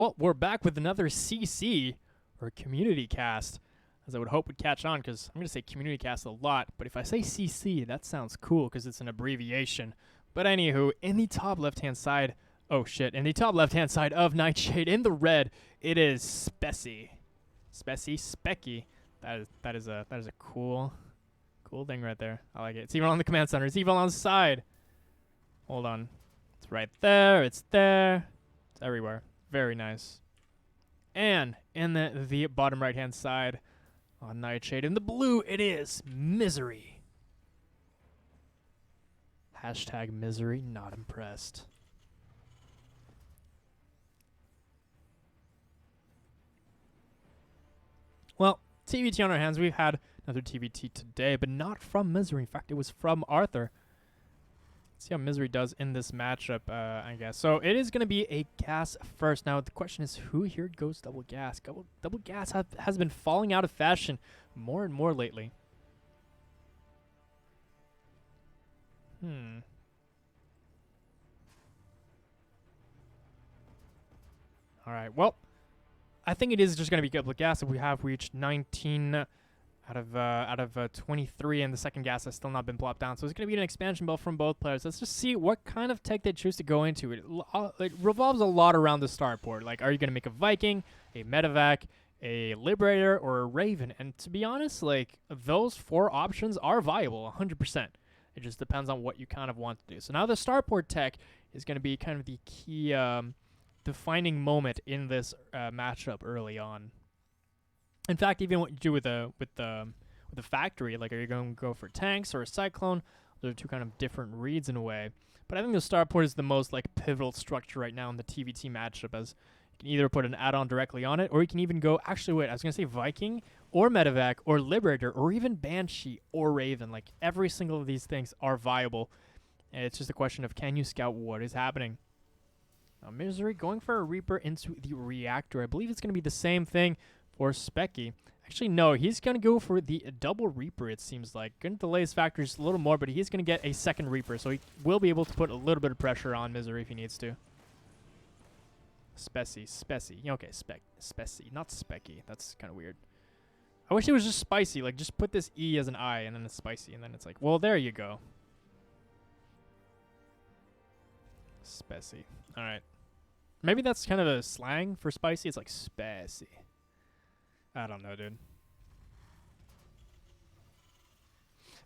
Well, we're back with another CC, or community cast, as I would hope would catch on, because I'm going to say community cast a lot, but if I say CC, that sounds cool, because it's an abbreviation. But anywho, in the top left-hand side, oh shit, in the top left-hand side of NightShade, in the red, it is SpeCy. SpeCy. That is a cool thing right there. I like it. It's even on the command center. It's even on the side. Hold on. It's right there. It's there. It's everywhere. Very nice. And in the bottom right-hand side on NightShade, in the blue, it is Misery. Hashtag Misery, not impressed. Well, TVT on our hands. We've had another TVT today, but not from Misery. In fact, it was from Arthur. Let's see how Misery does in this matchup, I guess. So it is going to be a gas first. Now, the question is, who here goes double gas? Double gas has been falling out of fashion more and more lately. All right, well, I think it is just going to be double gas if we have reached 19 out of 23, and the second gas has still not been plopped down. So it's going to be an expansion build from both players. Let's just see what kind of tech they choose to go into. It revolves a lot around the starport. Like, are you going to make a Viking, a Medevac, a Liberator, or a Raven? And to be honest, like, those four options are viable 100%. It just depends on what you kind of want to do. So now the starport tech is going to be kind of the key defining moment in this matchup early on. In fact, even what you do with the factory, like, are you going to go for tanks or a cyclone? Those are two kind of different reads in a way. But I think the starport is the most like pivotal structure right now in the TVT matchup, as you can either put an add-on directly on it, or you can even go, actually wait, I was going to say Viking or Medevac or Liberator or even Banshee or Raven. Like, every single of these things are viable. And it's just a question of, can you scout what is happening? Now, Misery going for a Reaper into the reactor. I believe it's going to be the same thing for SpeCy. Actually, no, he's going to go for the double Reaper, it seems like. Going to delay his factor just a little more, but he's going to get a second Reaper, so he will be able to put a little bit of pressure on Misery if he needs to. SpeCy. Okay, SpeCy, not SpeCy. That's kind of weird. I wish it was just spicy. Like, just put this E as an I, and then it's spicy, and then it's like, well, there you go. SpeCy. All right. Maybe that's kind of a slang for spicy. It's like SpeCy. I don't know, dude.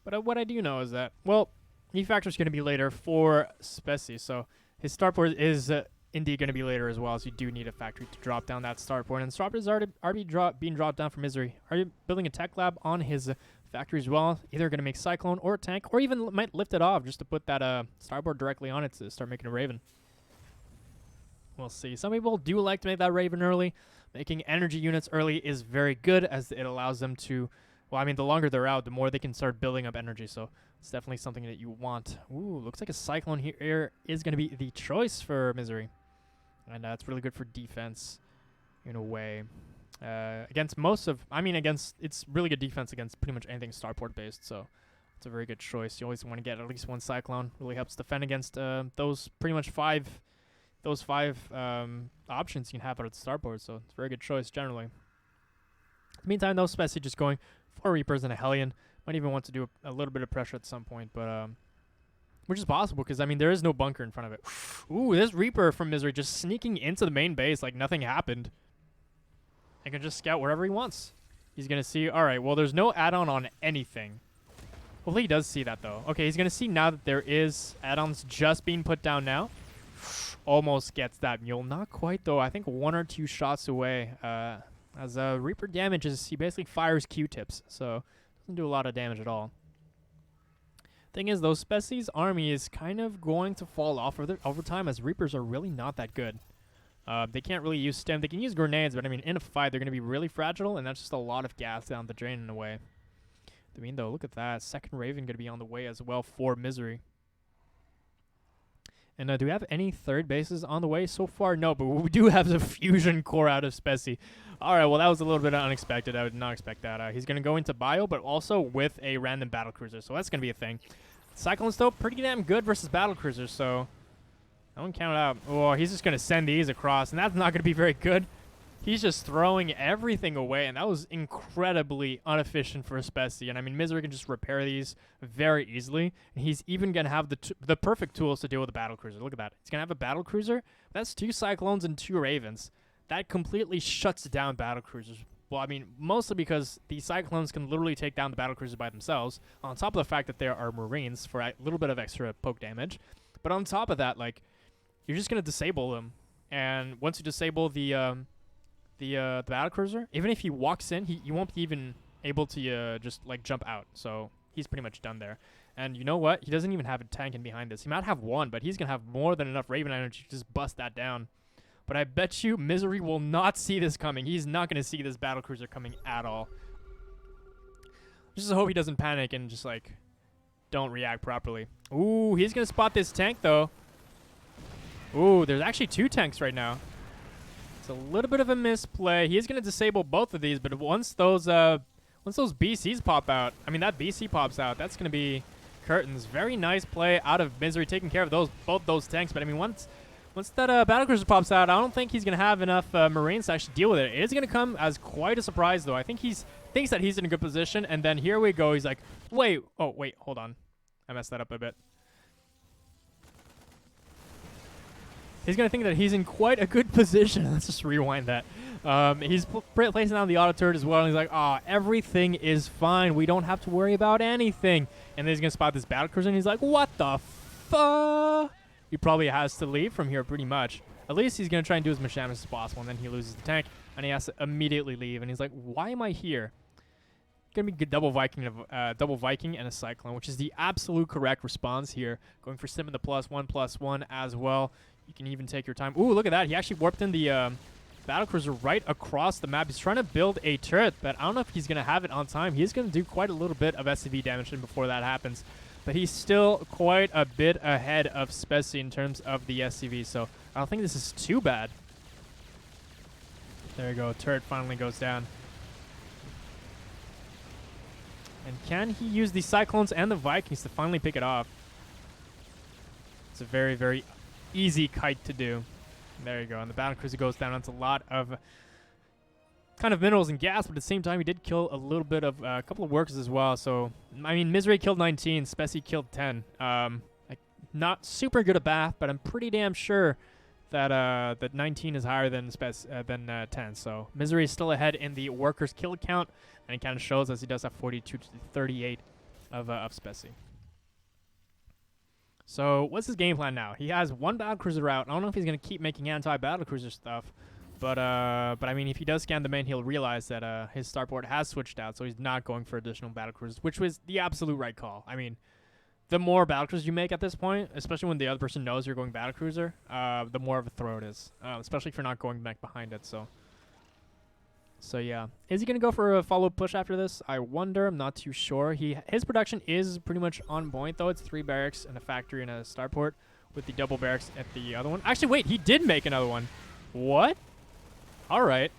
But what I do know is that, well, E-Factor's going to be later for SpeCy, so his starport is indeed going to be later as well, so you do need a factory to drop down that starport. And starport is already being dropped down for Misery. Are you building a tech lab on his factory as well? Either going to make Cyclone or a tank, or even might lift it off just to put that starport directly on it to start making a Raven. We'll see. Some people do like to make that Raven early. Making energy units early is very good, as it allows them to, well, I mean, the longer they're out, the more they can start building up energy. So it's definitely something that you want. Ooh, looks like a Cyclone here is going to be the choice for Misery. And it's really good for defense in a way. Against most of, it's really good defense against pretty much anything starport based. So it's a very good choice. You always want to get at least one Cyclone. Really helps defend against those pretty much five options you can have out of the starport, so it's a very good choice generally. In the meantime, though, SpeCy just going for Reapers and a Hellion. Might even want to do a little bit of pressure at some point, but which is possible, because, I mean, there is no bunker in front of it. Ooh, this Reaper from Misery just sneaking into the main base like nothing happened. And can just scout wherever he wants. He's going to see, all right, well, there's no add-on on anything. Hopefully he does see that, though. Okay, he's going to see now that there is add-ons just being put down now. Almost gets that mule. Not quite, though. I think 1 or 2 shots away. As Reaper damages, he basically fires Q-tips, so doesn't do a lot of damage at all. Thing is, though, SpeCy's army is kind of going to fall off over time, as Reapers are really not that good. They can't really use stim. They can use grenades, but I mean, in a fight, they're going to be really fragile, and that's just a lot of gas down the drain in a way. I mean, though, look at that. Second Raven going to be on the way as well for Misery. And do we have any third bases on the way so far? No, but we do have the fusion core out of SpeCy. All right, well, that was a little bit unexpected. I would not expect that. He's going to go into bio, but also with a random battlecruiser, so that's going to be a thing. Cyclone's, though, pretty damn good versus battlecruisers, so Don't count it out. Oh, he's just going to send these across, and that's not going to be very good. He's just throwing everything away, and that was incredibly inefficient for SpeCy. And I mean, Misery can just repair these very easily, and he's even going to have the perfect tools to deal with a battle cruiser. Look at that. He's going to have a battle cruiser. That's 2 Cyclones and 2 Ravens. That completely shuts down battle cruisers. Well, I mean, mostly because the Cyclones can literally take down the battle cruisers by themselves, on top of the fact that there are Marines for a little bit of extra poke damage. But on top of that, like, you're just going to disable them. And once you disable the battle cruiser, even if he walks in, he won't be even able to just like jump out. So he's pretty much done there. And you know what? He doesn't even have a tank in behind this. He might have one, but he's gonna have more than enough Raven energy to just bust that down. But I bet you Misery will not see this coming. He's not gonna see this battle cruiser coming at all. Just hope he doesn't panic and just like don't react properly. Ooh, he's gonna spot this tank though. Ooh, there's actually 2 tanks right now. It's a little bit of a misplay. He is going to disable both of these, but once those BCs pop out, I mean, that BC pops out, that's going to be curtains. Very nice play out of Misery, taking care of both those tanks. But I mean, once that battlecruiser pops out, I don't think he's going to have enough Marines to actually deal with it. It is going to come as quite a surprise, though. I think thinks that he's in a good position, and then here we go. He's like, wait, hold on. I messed that up a bit. He's going to think that he's in quite a good position. Let's just rewind that. He's placing down the auto turret as well, and he's like, everything is fine. We don't have to worry about anything. And then he's going to spot this battlecruiser, and he's like, what the fuck? He probably has to leave from here pretty much. At least he's going to try and do as much damage as possible, and then he loses the tank, and he has to immediately leave. And he's like, why am I here? Going to be double Viking and a Cyclone, which is the absolute correct response here. Going for Sim in the +1/+1 as well. You can even take your time. Ooh, look at that. He actually warped in the battlecruiser right across the map. He's trying to build a turret, but I don't know if he's going to have it on time. He's going to do quite a little bit of SCV damage before that happens. But he's still quite a bit ahead of SpeCy in terms of the SCV, so I don't think this is too bad. There you go. Turret finally goes down. And can he use the Cyclones and the Vikings to finally pick it off? It's a very, very easy kite to do. There you go. And the battlecruiser goes down. It's a lot of kind of minerals and gas, but at the same time, he did kill a little bit of a couple of workers as well. So, I mean, Misery killed 19, SpeCy killed 10. Not super good at math, but I'm pretty damn sure that that 19 is higher than 10. So, Misery is still ahead in the workers kill count, and it kind of shows as he does have 42 to 38 of SpeCy. So, what's his game plan now? He has one battlecruiser out. I don't know if he's going to keep making anti-battlecruiser stuff. But I mean, if he does scan the main, he'll realize that his starport has switched out, so he's not going for additional battlecruisers, which was the absolute right call. I mean, the more battlecruisers you make at this point, especially when the other person knows you're going battlecruiser, the more of a throw it is, especially if you're not going back behind it. So yeah. Is he going to go for a follow-up push after this? I wonder. I'm not too sure. His production is pretty much on point, though. It's 3 barracks and a factory and a starport with the double barracks at the other one. Actually, wait. He did make another one. What? All right.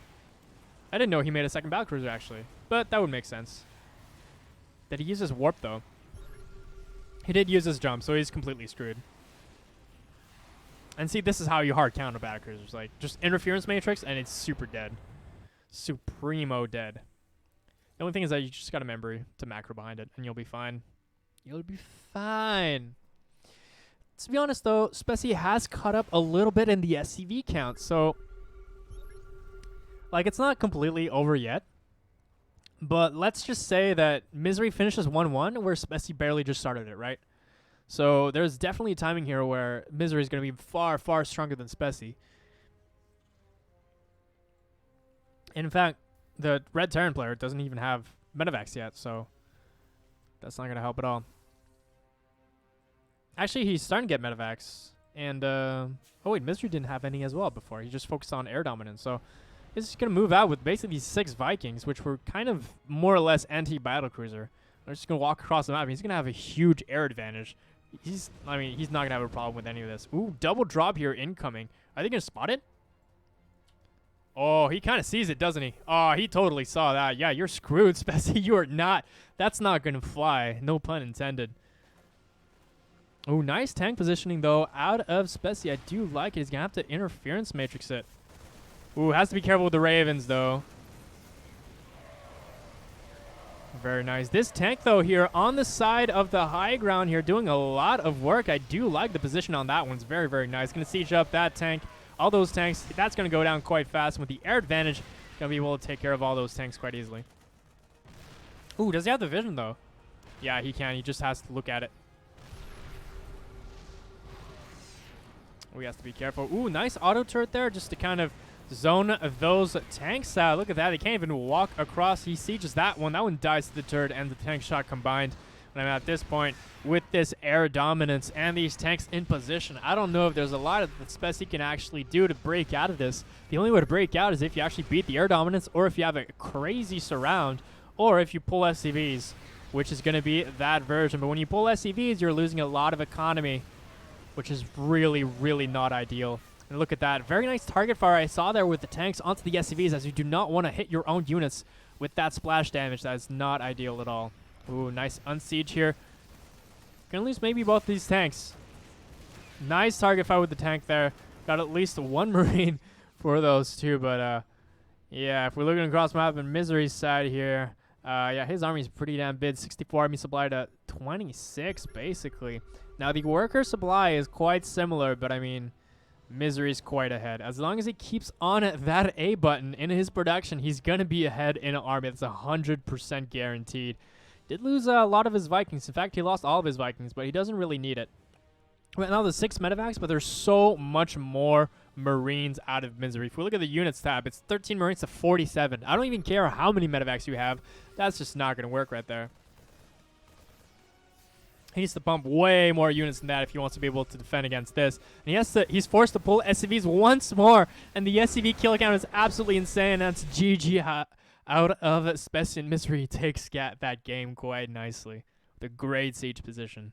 I didn't know he made a second battlecruiser, actually. But that would make sense. Did he use his warp, though? He did use his jump, so he's completely screwed. And see, this is how you hard counter battlecruisers. Like, just interference matrix, and it's super dead. Supremo dead. The only thing is that you just got a memory to macro behind it, and you'll be fine. You'll be fine. To be honest, though, SpeCy has caught up a little bit in the SCV count, so like, it's not completely over yet. But let's just say that Misery finishes 1-1, where SpeCy barely just started it, right? So there's definitely a timing here where Misery is going to be far, far stronger than SpeCy. In fact, the Red Terran player doesn't even have medevacs yet, so that's not going to help at all. Actually, he's starting to get medevacs. And, oh wait, Misery didn't have any as well before. He just focused on air dominance, so he's just going to move out with basically 6 Vikings, which were kind of more or less anti-battlecruiser. They're just going to walk across the map. He's going to have a huge air advantage. He's not going to have a problem with any of this. Ooh, double drop here incoming. Are they going to spot it? Oh, he kind of sees it, doesn't he? Oh, he totally saw that. Yeah, you're screwed, SpeCy. You are not. That's not going to fly. No pun intended. Oh, nice tank positioning, though, out of SpeCy. I do like it. He's going to have to interference matrix it. Ooh, has to be careful with the Ravens, though. Very nice. This tank, though, here on the side of the high ground here, doing a lot of work. I do like the position on that one. It's very, very nice. Going to siege up that tank. All those tanks, that's going to go down quite fast. And with the air advantage, going to be able to take care of all those tanks quite easily. Ooh, does he have the vision, though? Yeah, he can. He just has to look at it. We have to be careful. Ooh, nice auto turret there just to kind of zone those tanks out. Look at that. They can't even walk across. He sieges that one. That one dies to the turret and the tank shot combined. And I'm at this point with this air dominance and these tanks in position. I don't know if there's a lot of that SpeCy can actually do to break out of this. The only way to break out is if you actually beat the air dominance, or if you have a crazy surround, or if you pull SCVs, which is going to be that version. But when you pull SCVs, you're losing a lot of economy, which is really, really not ideal. And look at that. Very nice target fire I saw there with the tanks onto the SCVs, as you do not want to hit your own units with that splash damage. That is not ideal at all. Ooh, nice unsiege here. Gonna lose maybe both these tanks. Nice target fire with the tank there. Got at least one Marine for those two, but yeah, if we're looking across map and Misery's side here, yeah, his army's pretty damn big. 64 army supply to 26, basically. Now, the worker supply is quite similar, but I mean, Misery's quite ahead. As long as he keeps on that A button in his production, he's going to be ahead in an army. That's 100% guaranteed. Did lose a lot of his Vikings. In fact, he lost all of his Vikings, but he doesn't really need it. Right now, there's 6 medevacs, but there's so much more Marines out of Misery. If we look at the units tab, it's 13 Marines to 47. I don't even care how many medevacs you have. That's just not going to work right there. He needs to pump way more units than that if he wants to be able to defend against this. And he's forced to pull SCVs once more, and the SCV kill count is absolutely insane. That's GG out of SpeCy, and Misery takes that game quite nicely. The great siege position.